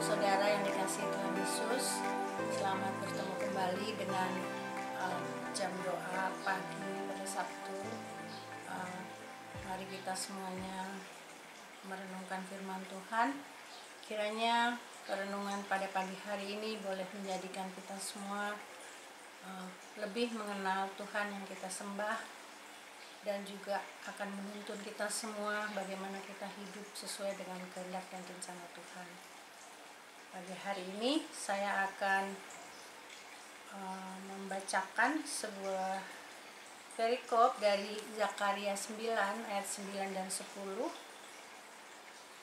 Saudara yang dikasihi Tuhan Yesus, selamat bertemu kembali dengan jam doa pagi pada Sabtu. Mari kita semuanya merenungkan firman Tuhan. Kiranya renungan pada pagi hari ini boleh menjadikan kita semua lebih mengenal Tuhan yang kita sembah, dan juga akan menuntun kita semua bagaimana kita hidup sesuai dengan kehendak dan rencana Tuhan. Pagi hari ini saya akan membacakan sebuah perikop dari Zakaria 9 ayat 9 dan 10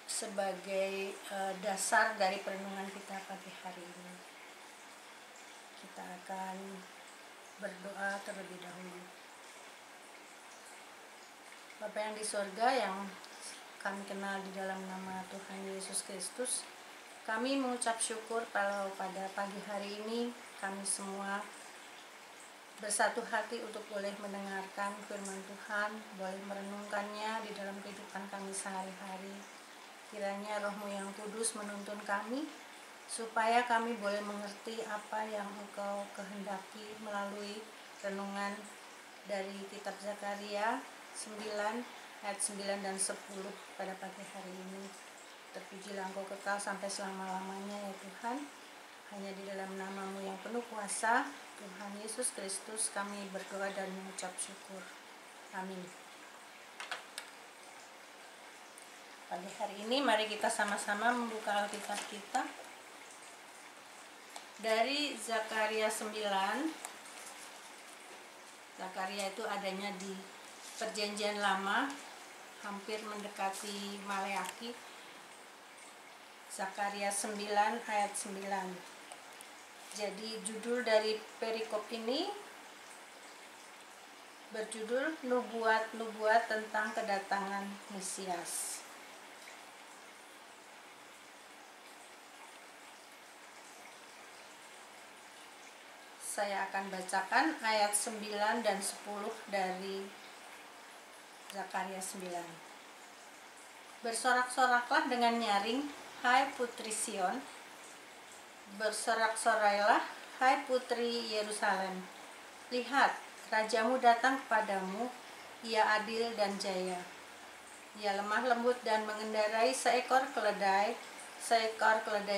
sebagai dasar dari perenungan kita pagi hari ini. Kita akan berdoa terlebih dahulu. Bapa yang di sorga, yang kami kenal di dalam nama Tuhan Yesus Kristus, kami mengucap syukur kalau pada pagi hari ini kami semua bersatu hati untuk boleh mendengarkan firman Tuhan, boleh merenungkannya di dalam kehidupan kami sehari-hari. Kiranya Roh-Mu yang kudus menuntun kami, supaya kami boleh mengerti apa yang Engkau kehendaki melalui renungan dari kitab Zakaria 9 ayat 9 dan 10 pada pagi hari ini. Terpujilah Engkau kekal sampai selama-lamanya ya Tuhan. Hanya di dalam nama-Mu yang penuh kuasa, Tuhan Yesus Kristus, kami berdoa dan mengucap syukur. Amin. Pagi hari ini mari kita sama-sama membuka Alkitab kita dari Zakaria 9. Zakaria itu adanya di Perjanjian Lama, hampir mendekati Maleaki. Zakaria 9 ayat 9. Jadi judul dari perikop ini berjudul Nubuat-nubuat tentang kedatangan Mesias. Saya akan bacakan ayat 9 dan 10 dari Zakaria 9. Bersorak-soraklah dengan nyaring, hai putri Sion. Bersorak-sorailah, hai putri Yerusalem. Lihat, rajamu datang kepadamu, ia adil dan jaya. Ia lemah lembut dan mengendarai seekor keledai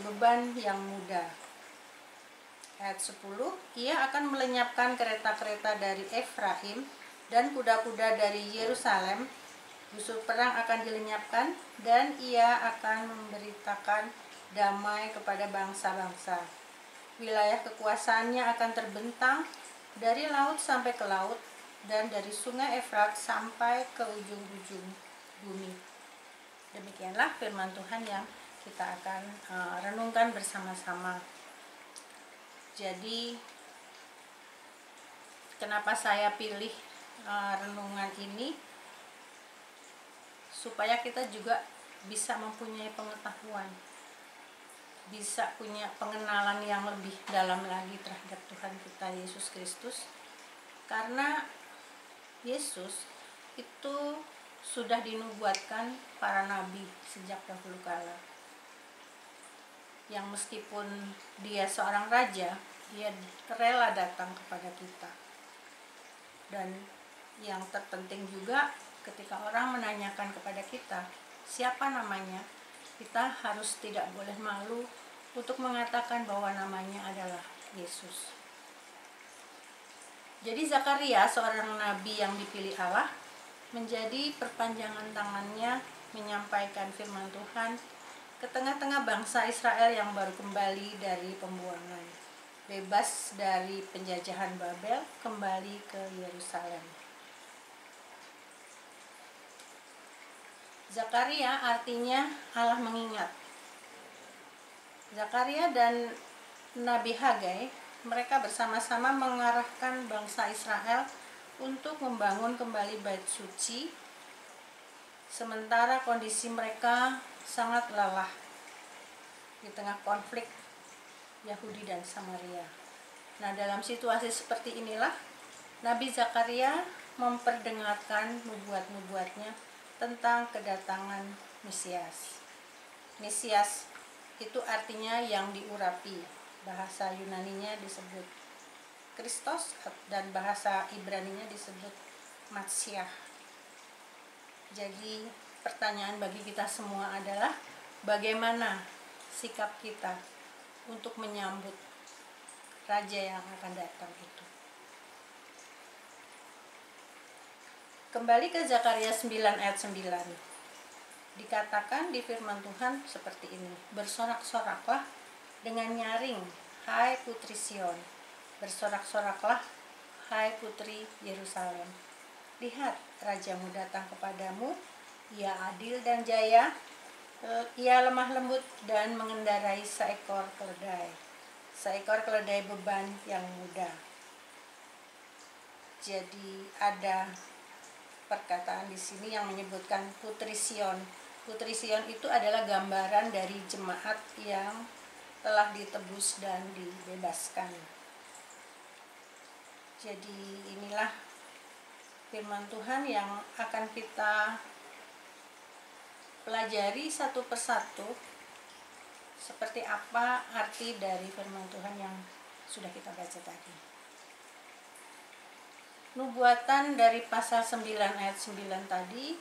beban yang muda. Ayat 10, ia akan melenyapkan kereta-kereta dari Efraim dan kuda-kuda dari Yerusalem. Busur perang akan dilenyapkan, dan ia akan memberitakan damai kepada bangsa-bangsa. Wilayah kekuasaannya akan terbentang dari laut sampai ke laut, dan dari sungai Efrat sampai ke ujung-ujung bumi. Demikianlah firman Tuhan yang kita akan renungkan bersama-sama. Jadi, kenapa saya pilih renungan ini? Supaya kita juga bisa mempunyai pengetahuan, bisa punya pengenalan yang lebih dalam lagi terhadap Tuhan kita Yesus Kristus. Karena Yesus itu sudah dinubuatkan para nabi sejak dahulu kala, yang meskipun dia seorang raja, dia rela datang kepada kita. Dan yang terpenting juga, ketika orang menanyakan kepada kita siapa namanya, kita harus tidak boleh malu untuk mengatakan bahwa namanya adalah Yesus. Jadi Zakaria, seorang nabi yang dipilih Allah, menjadi perpanjangan tangannya menyampaikan firman Tuhan ke tengah-tengah bangsa Israel yang baru kembali dari pembuangan, bebas dari penjajahan Babel, kembali ke Yerusalem. Zakaria artinya Allah mengingat. Zakaria dan Nabi Hagai, mereka bersama-sama mengarahkan bangsa Israel untuk membangun kembali bait suci, sementara kondisi mereka sangat lelah di tengah konflik Yahudi dan Samaria. Nah, dalam situasi seperti inilah Nabi Zakaria memperdengarkan nubuat-nubuatnya tentang kedatangan Mesias. Mesias itu artinya yang diurapi. Bahasa Yunaninya disebut Kristos dan bahasa Ibraninya disebut Matsiah. Jadi pertanyaan bagi kita semua adalah bagaimana sikap kita untuk menyambut Raja yang akan datang itu. Kembali ke Zakaria 9 ayat 9. Dikatakan di firman Tuhan seperti ini, bersorak-soraklah dengan nyaring, hai putri Sion. Bersorak-soraklah, hai putri Yerusalem. Lihat, rajamu datang kepadamu, ia adil dan jaya, ia lemah lembut dan mengendarai seekor keledai beban yang mudah. Jadi ada perkataan di sini yang menyebutkan putri Sion. Putri Sion itu adalah gambaran dari jemaat yang telah ditebus dan dibebaskan. Jadi inilah firman Tuhan yang akan kita pelajari satu persatu, seperti apa arti dari firman Tuhan yang sudah kita baca tadi. Nubuatan dari pasal 9 ayat 9 tadi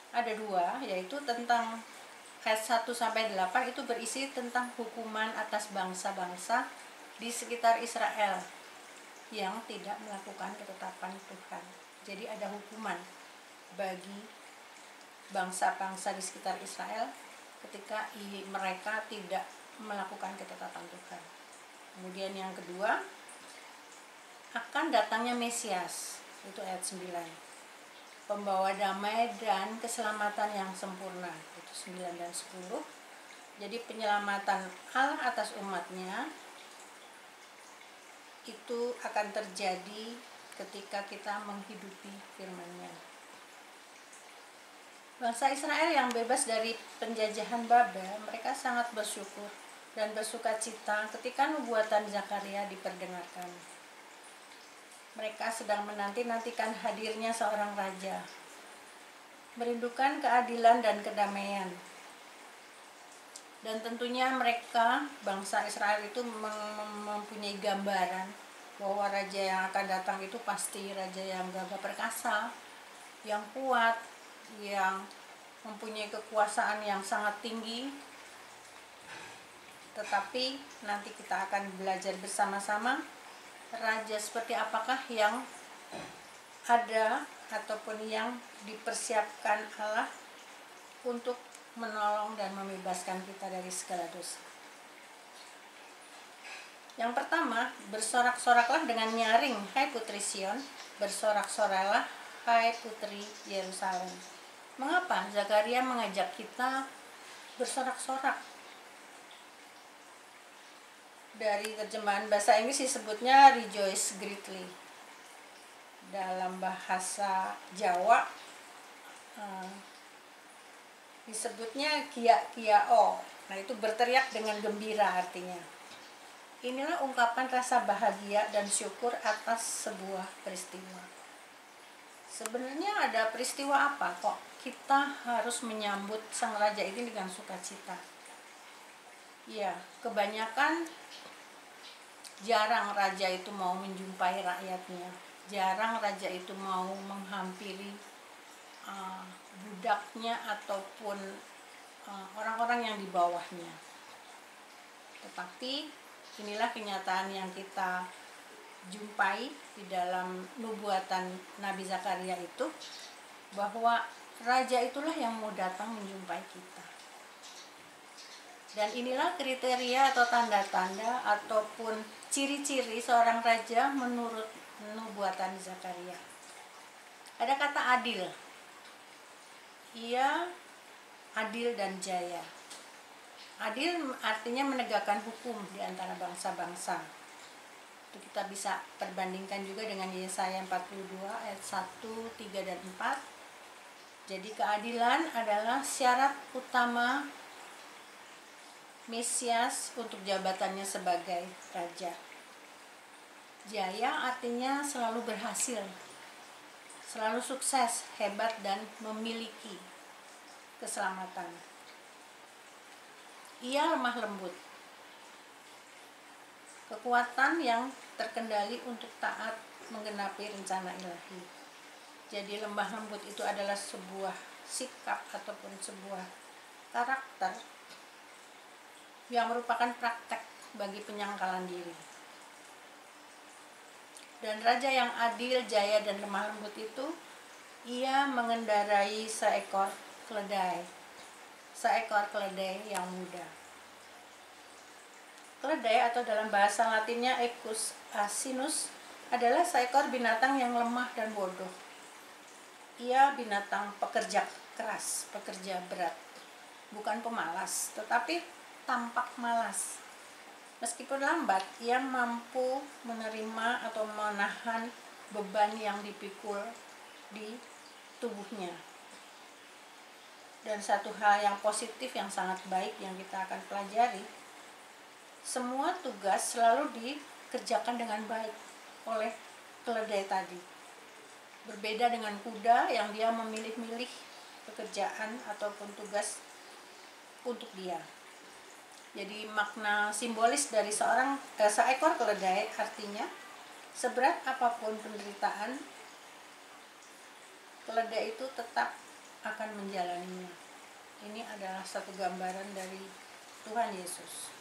ada dua, yaitu tentang ayat 1 sampai 8 itu berisi tentang hukuman atas bangsa-bangsa di sekitar Israel yang tidak melakukan ketetapan Tuhan. Jadi ada hukuman bagi bangsa-bangsa di sekitar Israel ketika mereka tidak melakukan ketetapan Tuhan. Kemudian yang kedua, akan datangnya Mesias, itu ayat 9. Pembawa damai dan keselamatan yang sempurna, itu 9 dan 10. Jadi penyelamatan Allah atas umatnya itu akan terjadi ketika kita menghidupi firman-Nya. Bangsa Israel yang bebas dari penjajahan Babel, mereka sangat bersyukur dan bersukacita ketika nubuatan Zakaria diperdengarkan. Mereka sedang menanti-nantikan hadirnya seorang raja, merindukan keadilan dan kedamaian. Dan tentunya mereka, bangsa Israel itu mempunyai gambaran bahwa raja yang akan datang itu pasti raja yang gagah perkasa, yang kuat, yang mempunyai kekuasaan yang sangat tinggi. Tetapi nanti kita akan belajar bersama-sama raja seperti apakah yang ada ataupun yang dipersiapkan Allah untuk menolong dan membebaskan kita dari segala dosa. Yang pertama, bersorak-soraklah dengan nyaring, hai putri Sion, bersorak-soraklah, hai putri Yerusalem. Mengapa Zakaria mengajak kita bersorak-sorak? Dari terjemahan bahasa Inggris disebutnya rejoice greatly. Dalam bahasa Jawa disebutnya kia-kiao. Nah, itu berteriak dengan gembira artinya. Inilah ungkapan rasa bahagia dan syukur atas sebuah peristiwa. Sebenarnya ada peristiwa apa kok kita harus menyambut sang raja ini dengan sukacita? Ya, kebanyakan jarang raja itu mau menjumpai rakyatnya. Jarang raja itu mau menghampiri budaknya ataupun orang-orang yang di bawahnya. Tetapi inilah kenyataan yang kita jumpai di dalam nubuatan Nabi Zakaria itu, bahwa raja itulah yang mau datang menjumpai kita. Dan inilah kriteria atau tanda-tanda ataupun ciri-ciri seorang raja menurut nubuatan Zakaria. Ada kata adil. Ia adil dan jaya. Adil artinya menegakkan hukum di antara bangsa-bangsa. Itu kita bisa perbandingkan juga dengan Yesaya 42 ayat 1, 3, dan 4. Jadi keadilan adalah syarat utama Mesias untuk jabatannya sebagai raja. Jaya artinya selalu berhasil, selalu sukses, hebat, dan memiliki keselamatan. Ia lemah lembut, kekuatan yang terkendali untuk taat menggenapi rencana ilahi. Jadi lemah lembut itu adalah sebuah sikap ataupun sebuah karakter yang merupakan praktek bagi penyangkalan diri. Dan raja yang adil, jaya, dan lemah lembut itu, ia mengendarai seekor keledai yang muda. Keledai atau dalam bahasa Latinnya Equus asinus adalah seekor binatang yang lemah dan bodoh. Ia binatang pekerja keras, pekerja berat, bukan pemalas, tetapi tampak malas. Meskipun lambat, ia mampu menerima atau menahan beban yang dipikul di tubuhnya. Dan satu hal yang positif yang sangat baik yang kita akan pelajari, semua tugas selalu dikerjakan dengan baik oleh keledai tadi. Berbeda dengan kuda yang dia memilih-milih pekerjaan ataupun tugas untuk dia. Jadi makna simbolis dari seekor keledai artinya seberat apapun penderitaan, keledai itu tetap akan menjalaninya. Ini adalah satu gambaran dari Tuhan Yesus.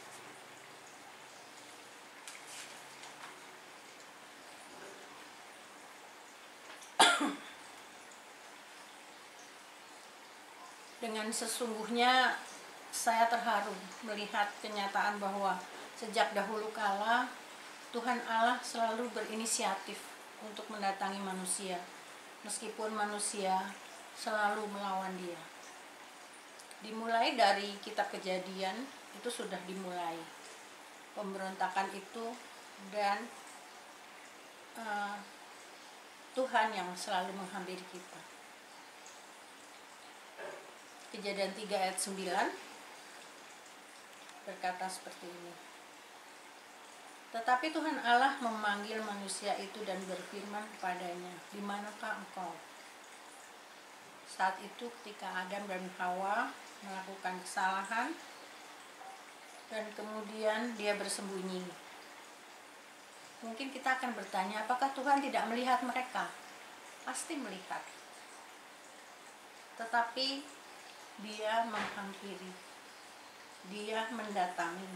Dengan sesungguhnya saya terharu melihat kenyataan bahwa sejak dahulu kala Tuhan Allah selalu berinisiatif untuk mendatangi manusia, meskipun manusia selalu melawan Dia. Dimulai dari kitab Kejadian itu sudah dimulai pemberontakan itu, dan Tuhan yang selalu menghampiri kita. Kejadian 3 ayat 9 berkata seperti ini. Tetapi Tuhan Allah memanggil manusia itu dan berfirman kepadanya, "Di manakah engkau?" Saat itu ketika Adam dan Hawa melakukan kesalahan dan kemudian dia bersembunyi. Mungkin kita akan bertanya, apakah Tuhan tidak melihat mereka? Pasti melihat. Tetapi Dia menghampiri, Dia mendatangi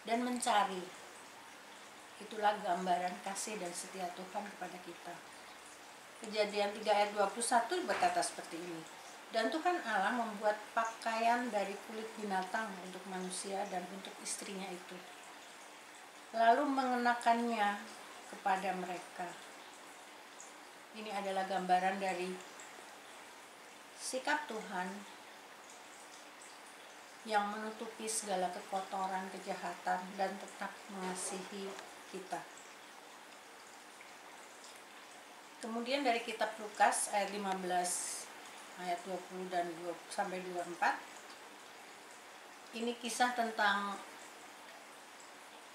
dan mencari. Itulah gambaran kasih dan setia Tuhan kepada kita. Kejadian 3 ayat 21 berkata seperti ini. Dan Tuhan Allah membuat pakaian dari kulit binatang untuk manusia dan untuk istrinya itu, lalu mengenakannya kepada mereka. Ini adalah gambaran dari sikap Tuhan yang menutupi segala kekotoran, kejahatan, dan tetap mengasihi kita. Kemudian dari kitab Lukas ayat 15 ayat 20 dan 24, ini kisah tentang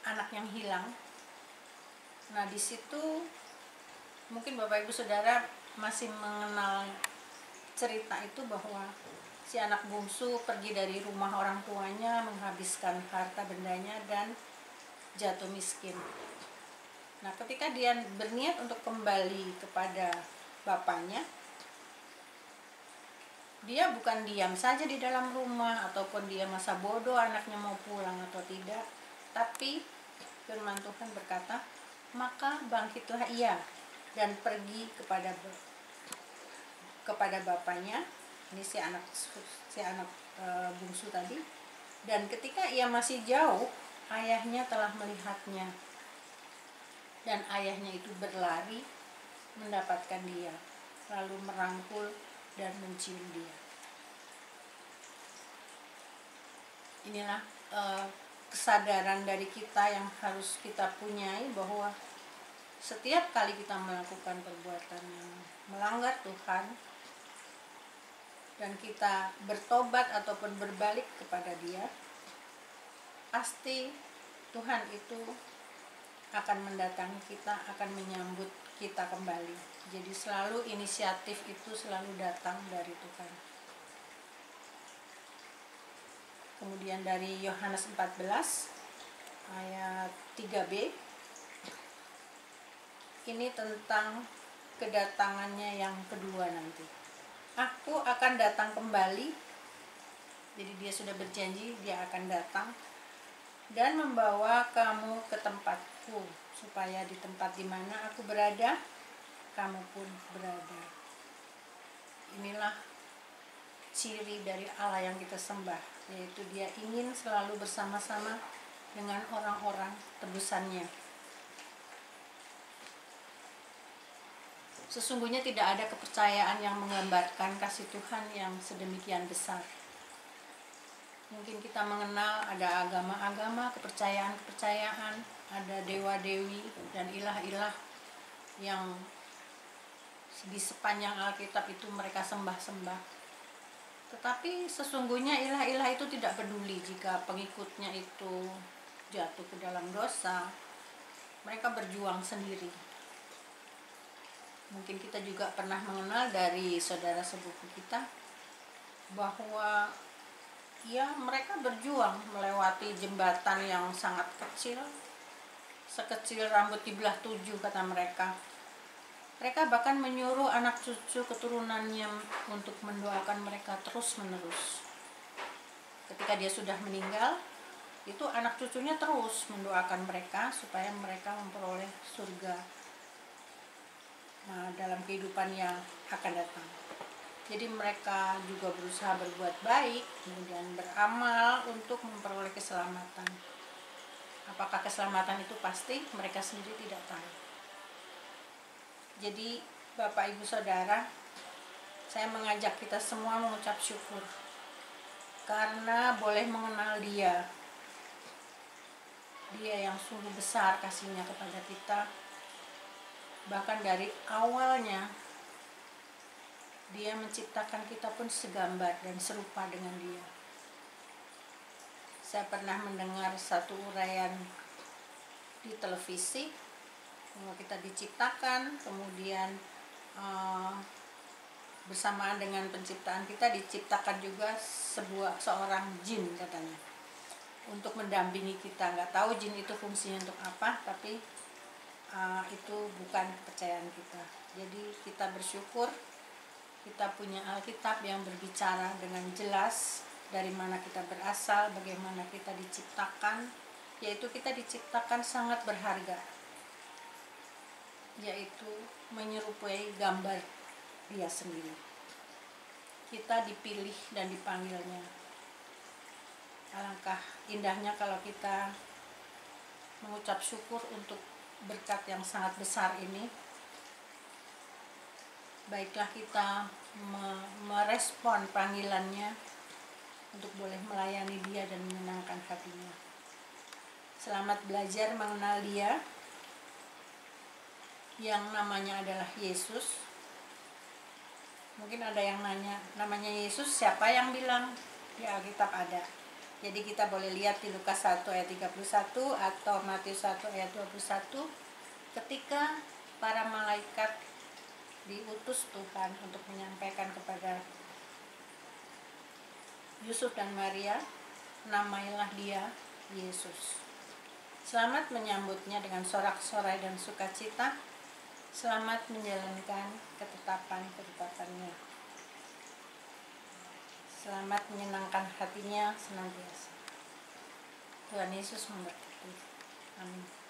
anak yang hilang. Nah, di situ mungkin Bapak Ibu Saudara masih mengenal cerita itu, bahwa si anak bungsu pergi dari rumah orang tuanya, menghabiskan harta bendanya dan jatuh miskin. Nah, ketika dia berniat untuk kembali kepada bapaknya, dia bukan diam saja di dalam rumah ataupun dia masa bodoh anaknya mau pulang atau tidak, tapi firman Tuhan berkata, maka bangkitlah ia dan pergi kepada bapaknya, ini si anak bungsu tadi. Dan ketika ia masih jauh, ayahnya telah melihatnya, dan ayahnya itu berlari mendapatkan dia, lalu merangkul dan mencium dia. Inilah kesadaran dari kita yang harus kita punyai, bahwa setiap kali kita melakukan perbuatan yang melanggar Tuhan dan kita bertobat ataupun berbalik kepada Dia, pasti Tuhan itu akan mendatangi kita, akan menyambut kita kembali. Jadi selalu inisiatif itu selalu datang dari Tuhan. Kemudian dari Yohanes 14 ayat 3b, ini tentang kedatangannya yang kedua nanti. Aku akan datang kembali. Jadi dia sudah berjanji dia akan datang dan membawa kamu ke tempatku, supaya di tempat di mana aku berada, kamu pun berada. Inilah ciri dari Allah yang kita sembah, yaitu dia ingin selalu bersama-sama dengan orang-orang tebusannya. Sesungguhnya tidak ada kepercayaan yang menggambarkan kasih Tuhan yang sedemikian besar. Mungkin kita mengenal ada agama-agama, kepercayaan-kepercayaan, ada dewa-dewi dan ilah-ilah yang di sepanjang Alkitab itu mereka sembah-sembah. Tetapi sesungguhnya ilah-ilah itu tidak peduli jika pengikutnya itu jatuh ke dalam dosa. Mereka berjuang sendiri. Mungkin kita juga pernah mengenal dari saudara sepupu kita bahwa ya mereka berjuang melewati jembatan yang sangat kecil, sekecil rambut dibelah 7 kata mereka. Mereka bahkan menyuruh anak cucu keturunannya untuk mendoakan mereka terus menerus. Ketika dia sudah meninggal, itu anak cucunya terus mendoakan mereka supaya mereka memperoleh surga dalam kehidupan yang akan datang. Jadi mereka juga berusaha berbuat baik, kemudian beramal untuk memperoleh keselamatan. Apakah keselamatan itu pasti? Mereka sendiri tidak tahu. Jadi Bapak Ibu Saudara, saya mengajak kita semua mengucap syukur karena boleh mengenal Dia. Dia yang sungguh besar kasih-Nya kepada kita. Bahkan dari awalnya Dia menciptakan kita pun segambar dan serupa dengan Dia. Saya pernah mendengar satu uraian di televisi bahwa kita diciptakan, kemudian bersamaan dengan penciptaan kita diciptakan juga seorang jin katanya untuk mendampingi kita. Nggak tahu jin itu fungsinya untuk apa, tapi itu bukan kepercayaan kita. Jadi kita bersyukur kita punya Alkitab yang berbicara dengan jelas dari mana kita berasal, bagaimana kita diciptakan, yaitu kita diciptakan sangat berharga, yaitu menyerupai gambar Dia sendiri. Kita dipilih dan dipanggilnya. Alangkah indahnya kalau kita mengucap syukur untuk berkat yang sangat besar ini. Baiklah kita merespon panggilannya untuk boleh melayani Dia dan menyenangkan hatinya. Selamat belajar mengenal Dia yang namanya adalah Yesus. Mungkin ada yang nanya, namanya Yesus siapa yang bilang? Di Alkitab ada. Jadi kita boleh lihat di Lukas 1 ayat 31 atau Matius 1 ayat 21, ketika para malaikat diutus Tuhan untuk menyampaikan kepada Yusuf dan Maria, namailah dia Yesus. Selamat menyambutnya dengan sorak-sorai dan sukacita. Selamat menjalankan ketetapan-ketetapannya. Selamat menyenangkan hatinya senantiasa. Tuhan Yesus memberkati. Amin.